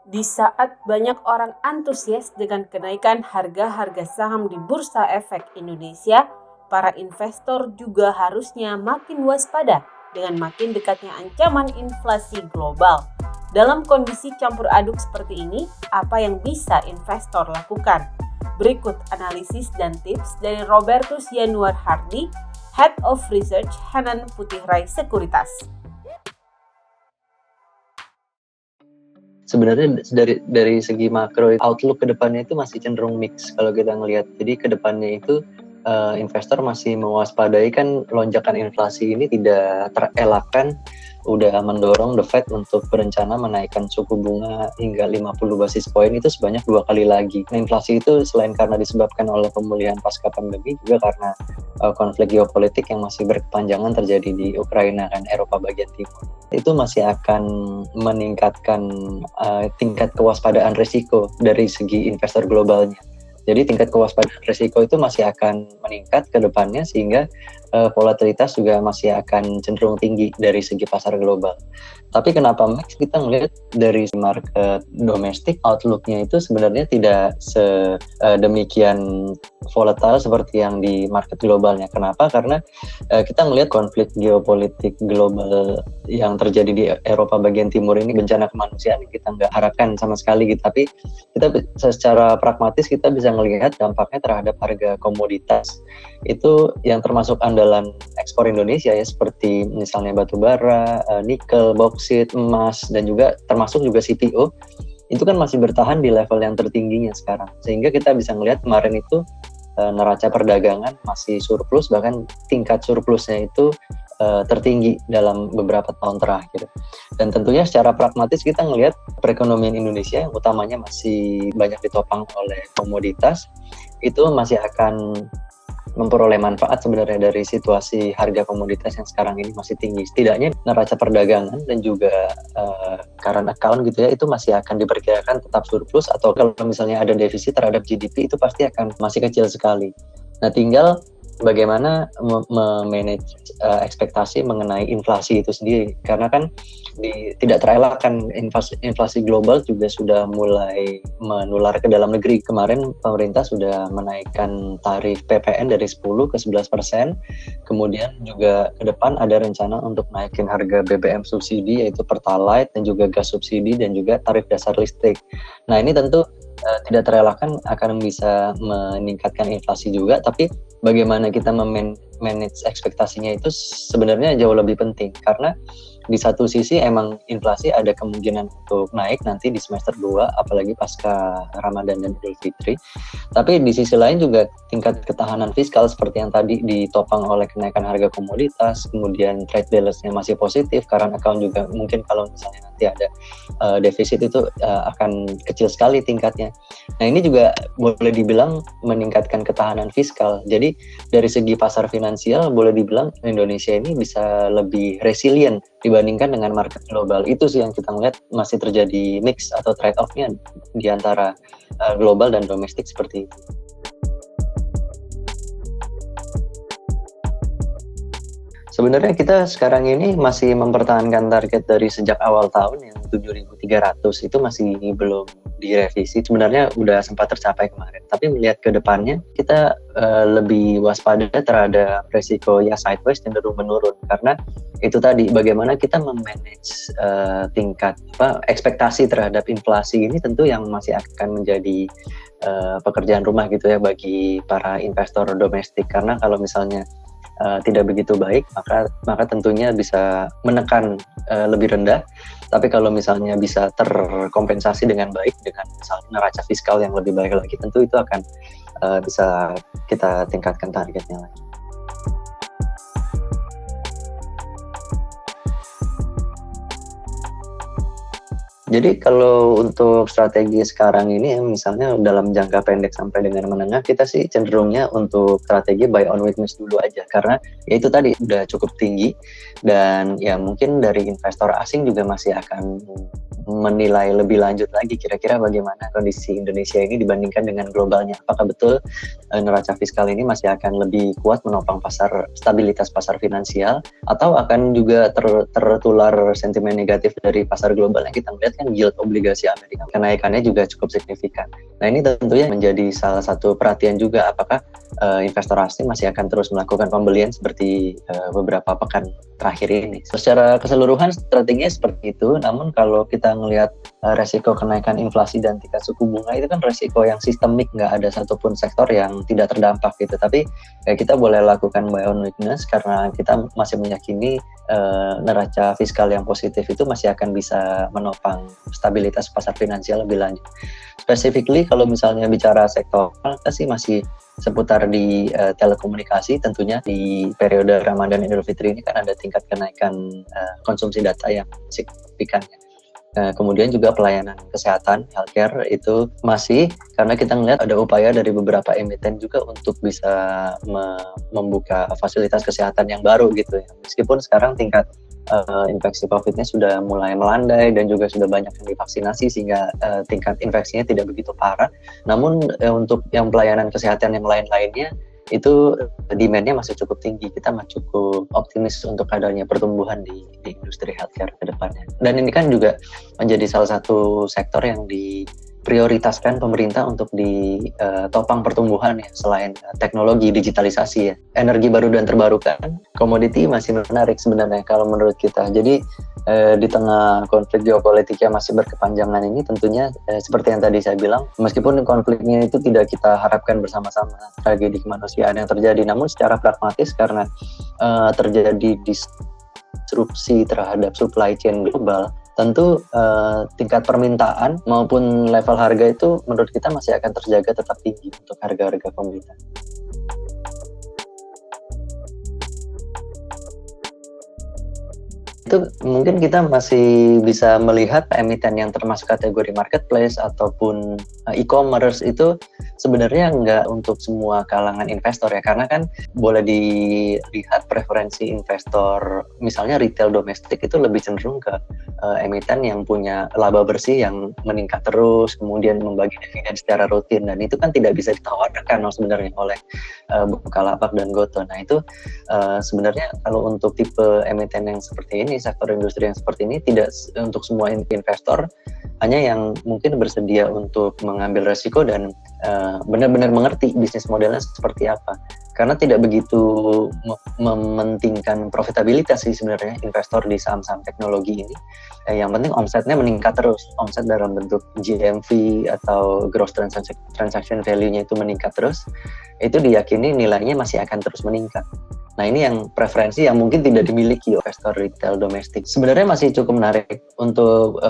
Di saat banyak orang antusias dengan kenaikan harga-harga saham di Bursa Efek Indonesia, para investor juga harusnya makin waspada dengan makin dekatnya ancaman inflasi global. Dalam kondisi campur aduk seperti ini, apa yang bisa investor lakukan? Berikut analisis dan tips dari Robertus Yanuar Hardy, Head of Research Hanan Putih Rai Sekuritas. Sebenarnya dari segi makro outlook ke depannya itu masih cenderung mix kalau kita ngelihat. Jadi ke depannya itu investor masih mewaspadai kan lonjakan inflasi ini tidak terelakkan udah mendorong The Fed untuk berencana menaikkan suku bunga hingga 50 basis poin itu sebanyak 2 kali lagi. Nah, inflasi itu selain karena disebabkan oleh pemulihan pasca pandemi juga karena konflik geopolitik yang masih berkepanjangan terjadi di Ukraina dan Eropa bagian timur. Itu masih akan meningkatkan tingkat kewaspadaan risiko dari segi investor globalnya. Jadi tingkat kewaspadaan risiko itu masih akan meningkat ke depannya sehingga volatilitas juga masih akan cenderung tinggi dari segi pasar global. Tapi kenapa Max kita melihat dari market domestik outlook-nya itu sebenarnya tidak sedemikian volatile seperti yang di market globalnya. Kenapa? Karena kita melihat konflik geopolitik global yang terjadi di Eropa bagian timur ini bencana kemanusiaan yang kita nggak harapkan sama sekali gitu. Tapi kita secara pragmatis kita bisa melihat dampaknya terhadap harga komoditas itu yang termasuk andalan ekspor Indonesia ya, seperti misalnya batu bara, nikel, bauksit, emas, dan juga termasuk juga CPO itu kan masih bertahan di level yang tertingginya sekarang, sehingga kita bisa melihat kemarin itu neraca perdagangan masih surplus, bahkan tingkat surplusnya itu tertinggi dalam beberapa tahun terakhir. Dan tentunya secara pragmatis kita melihat perekonomian Indonesia yang utamanya masih banyak ditopang oleh komoditas itu masih akan memperoleh manfaat sebenarnya dari situasi harga komoditas yang sekarang ini masih tinggi. Setidaknya neraca perdagangan dan juga current account gitu ya, itu masih akan diperkirakan tetap surplus, atau kalau misalnya ada defisit terhadap GDP itu pasti akan masih kecil sekali. Nah, tinggal bagaimana memanage ekspektasi mengenai inflasi itu sendiri, karena kan tidak terelakkan inflasi global juga sudah mulai menular ke dalam negeri. Kemarin pemerintah sudah menaikkan tarif PPN dari 10 ke 11%, kemudian juga ke depan ada rencana untuk naikin harga BBM subsidi yaitu Pertalite dan juga gas subsidi dan juga tarif dasar listrik. Nah, ini tentu tidak terelakkan akan bisa meningkatkan inflasi juga, tapi bagaimana kita manage ekspektasinya itu sebenarnya jauh lebih penting, karena di satu sisi emang inflasi ada kemungkinan untuk naik nanti di semester 2 apalagi pasca Ramadan dan Idul Fitri. Tapi di sisi lain juga tingkat ketahanan fiskal seperti yang tadi ditopang oleh kenaikan harga komoditas, kemudian trade balance-nya masih positif, current account juga mungkin kalau misalnya nanti ada defisit itu akan kecil sekali tingkatnya. Nah, ini juga boleh dibilang meningkatkan ketahanan fiskal. Jadi dari segi pasar finansial boleh dibilang Indonesia ini bisa lebih resilient dibandingkan dengan market global. Itu sih yang kita lihat masih terjadi mix atau trade-off-nya di antara global dan domestik seperti itu. Sebenarnya kita sekarang ini masih mempertahankan target dari sejak awal tahun yang 7.300 itu masih belum direvisi. Sebenarnya udah sempat tercapai kemarin. Tapi melihat ke depannya kita lebih waspada terhadap resiko ya sideways cenderung menurun, karena itu tadi bagaimana kita memanage tingkat ekspektasi terhadap inflasi ini tentu yang masih akan menjadi pekerjaan rumah gitu ya bagi para investor domestik, karena kalau misalnya tidak begitu baik maka tentunya bisa menekan lebih rendah, tapi kalau misalnya bisa terkompensasi dengan baik dengan misalnya neraca fiskal yang lebih baik lagi, tentu itu akan bisa kita tingkatkan targetnya lagi. Jadi kalau untuk strategi sekarang ini ya, misalnya dalam jangka pendek sampai dengan menengah, kita sih cenderungnya untuk strategi buy on weakness dulu aja, karena ya itu tadi udah cukup tinggi, dan ya mungkin dari investor asing juga masih akan menilai lebih lanjut lagi kira-kira bagaimana kondisi Indonesia ini dibandingkan dengan globalnya. Apakah betul neraca fiskal ini masih akan lebih kuat menopang stabilitas pasar finansial, atau akan juga tertular sentimen negatif dari pasar global yang kita lihat kan yield obligasi Amerika. Kenaikannya juga cukup signifikan. Nah ini tentunya menjadi salah satu perhatian juga, apakah investor asing masih akan terus melakukan pembelian seperti beberapa pekan terakhir ini. Secara keseluruhan strateginya seperti itu, namun kalau kita melihat resiko kenaikan inflasi dan tingkat suku bunga itu kan resiko yang sistemik, nggak ada satupun sektor yang tidak terdampak gitu. Tapi kita boleh lakukan buy on weakness karena kita masih meyakini neraca fiskal yang positif itu masih akan bisa menopang stabilitas pasar finansial lebih lanjut. Specifically kalau misalnya bicara sektor, kita sih masih seputar di telekomunikasi. Tentunya di periode Ramadan Idul Fitri ini kan ada tingkat kenaikan konsumsi data yang signifikan. Kemudian juga pelayanan kesehatan, healthcare itu masih, karena kita melihat ada upaya dari beberapa emiten juga untuk bisa membuka fasilitas kesehatan yang baru gitu ya. Meskipun sekarang tingkat infeksi COVID-nya sudah mulai melandai dan juga sudah banyak yang divaksinasi sehingga tingkat infeksinya tidak begitu parah. Namun untuk yang pelayanan kesehatan yang lain-lainnya itu demand-nya masih cukup tinggi. Kita masih cukup optimis untuk adanya pertumbuhan di industri healthcare ke depannya. Dan ini kan juga menjadi salah satu sektor yang diprioritaskan pemerintah untuk ditopang pertumbuhan ya, selain teknologi digitalisasi ya. Energi baru dan terbarukan, komoditi masih menarik sebenarnya kalau menurut kita. Jadi di tengah konflik geopolitik yang masih berkepanjangan ini tentunya seperti yang tadi saya bilang, meskipun konfliknya itu tidak kita harapkan bersama-sama, tragedi kemanusiaan yang terjadi, namun secara pragmatis karena terjadi disrupsi terhadap supply chain global, tentu tingkat permintaan maupun level harga itu menurut kita masih akan terjaga tetap tinggi untuk harga-harga komoditas. Itu mungkin kita masih bisa melihat emiten yang termasuk kategori marketplace ataupun e-commerce itu sebenarnya nggak untuk semua kalangan investor ya, karena kan boleh dilihat preferensi investor misalnya retail domestik itu lebih cenderung ke emiten yang punya laba bersih yang meningkat terus, kemudian membagi dividen secara rutin, dan itu kan tidak bisa ditawarkan sebenarnya oleh Bukalapak dan Gotoh. Nah itu sebenarnya kalau untuk tipe emiten yang seperti ini, sektor industri yang seperti ini, tidak untuk semua investor, hanya yang mungkin bersedia untuk mengambil resiko dan benar-benar mengerti bisnis modelnya seperti apa. Karena tidak begitu mementingkan profitabilitas sih sebenarnya investor di saham-saham teknologi ini. Yang penting omsetnya meningkat terus, omset dalam bentuk GMV atau gross transaction value-nya itu meningkat terus, itu diyakini nilainya masih akan terus meningkat. Nah ini yang preferensi yang mungkin tidak dimiliki investor retail domestik. Sebenarnya masih cukup menarik untuk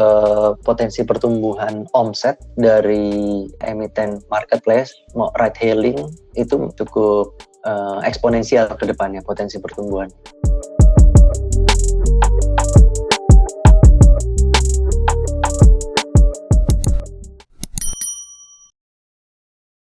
potensi pertumbuhan omset dari emiten marketplace, ride hailing itu cukup eksponensial ke depannya potensi pertumbuhan.